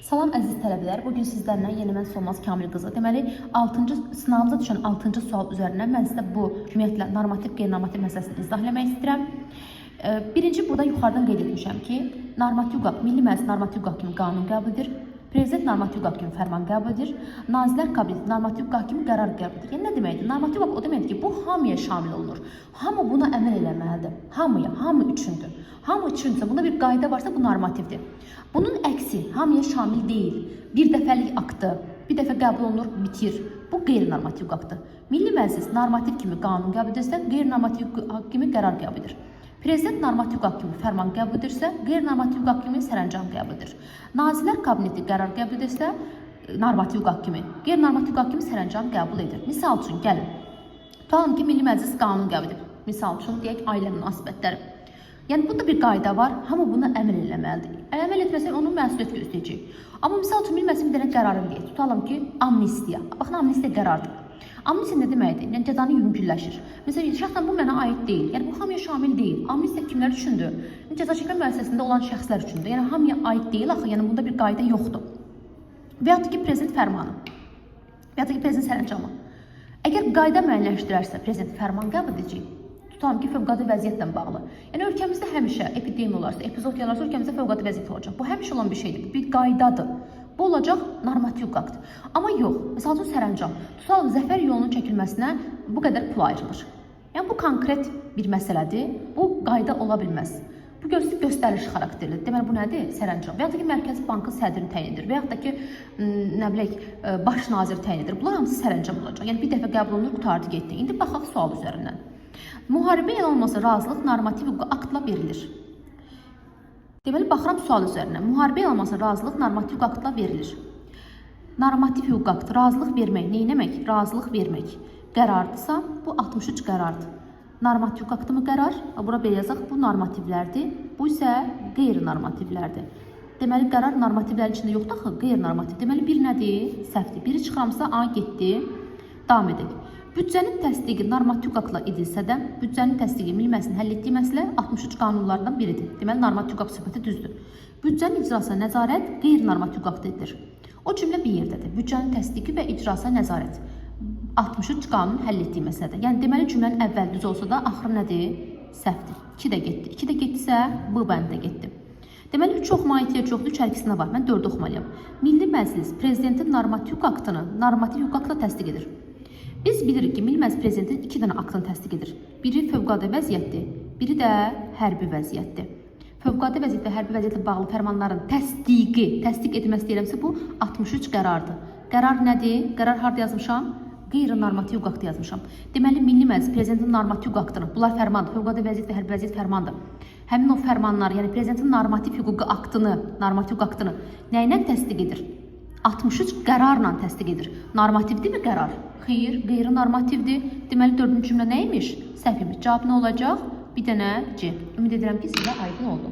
Salam əziz tələbələr, bugün sizlərlə yeni mən Solmaz Kamil qızı. Deməli, 6-cı sınavda düşən 6-cı sual üzərindən mən sizə bu ümumiyyətlə normativ, qeyri-normativ məsələsini izahləmək istəyirəm. Birinci, burada yuxarıdan qeyd etmişəm ki, normativ hüquq, Milli Məclis normativ hüquq kimi qanun qəbul edir, Prezident normativ hüquq kimi fərman qəbul edir, Nazirlər Kabineti normativ hüquq kimi qərar qəbul edir. Yəni nə deməkdir? Normativ hüquq o deməkdir ki, bu hamıya şamil olunur. Hamı buna əməl eləməlidir. Hamıya, hamı üçündür. Hamı üçündürsə, bunda bir qayda varsa bu normativdir. Bunun əksi hamıya şamil deyil. Bir dəfəlik aktı, bir dəfə qəbul olunur, bitir. Bu qeyri-normativ hüquqdur. Milli Məclis normativ kimi qanun qəbul edirsə, qeyri-normativ hüquq kimi qərar qəbul edir. Prezident normativ hüquq kimi fərman qəbul edirsə, qeyri-normativ hüquq kimi sərəncam qəbul edir. Nazirlər Kabineti qərar qəbul edirsə, normativ hüquq kimi, qeyri-normativ hüquq kimi sərəncam qəbul edir. Misal üçün, gəlin. Tutalım ki, Milli Məclis qanun qəbul edir. Misal üçün, deyək, ailə münasibətləri. Yəni, bunda bir qayda var, hamı buna əməl eləməlidir. Əməl etməsə, onun məsuliyyət göstərəcək. Amma misal üçün, Milli Məclisin bir dənə qərarını deyək. Tutalım ki, amnistiya. Baxın, amnistiya qərardır. Amnistiya nə deməkdir? Yəni, cəzanı yüngülləşir. Məsələn, şəxsən bu mənə aid deyil. Yəni, bu hamıya şamil deyil. Amnistiya kimlər üçündür? Cəza çəkmə müəssisəsində olan şəxslər üçündür. Yəni, hamıya aid deyil, axı, yəni bunda bir qayda yoxdur. Və yaxud ki, prezident fərmanı. Və yaxud ki, prezident sərəncamı. Əgər qayda müəyyənləşdirərsə, prezident fərman qəbul edəcək. Tutalım ki, fövqəladə vəziyyətlə bağlı. Yəni, ölkəmizdə həmişə epidemiya olarsa, epizodiyalarsa ölkəmizdə fövqəladə vəziyyət olacaq. Bu həmişə olan bir şeydir, bir qaydadır. Bu olacaq normativ hüquq. Amma yox, məsəl üçün sərəncam. Tutalım, zəfər yolunun çəkilməsinə bu qədər pul ayrılır. Yəni, bu konkret bir məsələdir, bu qayda ola bilməz. Bu göstəriş xarakterlidir. Deməli, bu nədir? Sərəncam. Və yaxud da ki, Mərkəzi Bankın sədrini təyin edir. Və yaxud da ki, nə bilək, baş nazir təyin edir. Bunlar hamısı sərəncam olacaq. Yəni, bir dəfə qəbul olunur, qutardı, getdi. İndi baxaq sual üzərindən. Müharibə elan olunması razılıq normativ hüquq aktla verilir. Deməli, baxıram sual üzərinə. Müharibə elan olunması razılıq normativ hüquq aktla verilir. Normativ hüquq aktı, razılıq vermək, neynəmək? Razılıq vermək. Qərardırsa, bu 63 qərardır. Normativ hüquq aktı mı qərar? Bura belə yazaq, bu normativlərdir. Bu isə qeyri-normativlərdir. Deməli, qərar normativlərin içində yoxdur, axı, qeyri-normativ. Deməli, bir nədir? Səhvdir. Biri çıxıramsa, A getdi. Davam edək. Büdcənin təsdiqi normativ hüquq aktla edilsə də, büdcənin təsdiqi Milli Məclisin həll etdiyi məsələ 63 qanunlardan biridir. Deməli, normativ hüquq söhbəti düzdür. Büdcənin icrasına nəzarət qeyri-normativ hüquq aktı edilir. O cümlə bir yerdədir. Büdcənin təsdiqi və icrasına nəzarət 63 qanun həll etdiyi məsələdir. Yəni, deməli, cümlənin əvvəl düz olsa da, axırı nədir? Səhvdir. 2 də getdi. 2 də getdisə, bu bəndə getdi. Deməli, 3 oxumağa ehtiyac yoxdur, 3 hər ikisində var. Mən 4 oxumalıyam. Milli Məclis Prezidentin normativ hüquq aktını normativ hüquq aktla təsdiq edir. Biz bilirik ki, Milli Məclis Prezidentin 2 dənə aktını təsdiq edir. Biri fövqəladə vəziyyətdir, biri də hərbi vəziyyətdir. Fövqəladə vəziyyət və hərbi vəziyyətlə bağlı fərmanların təsdiq edilməsi deyirəmsə, bu 63 qərardır. Qərar nədir? Qərar harada yazmışam? Qeyri-normativ hüquq aktı yazmışam. Deməli, Milli Məclis Prezidentin normativ hüquq aktını, bunlar fərmandır, fövqəladə vəziyyət və hərbi vəziyyət fərmandır. Həmin o fərmanlar, yəni Prezidentin normativ hüquq aktını, normativ hüquq aktını nə ilə təsdiq edir? 63 qərarla təsdiq edir. Normativdir mi qərar? Xeyr, qeyri-normativdir. Deməli, 4-cü cümlə nə imiş? Səhv imiş. Cavab nə olacaq? Bir dənə C. Ümid edirəm ki, sizə aydın oldu.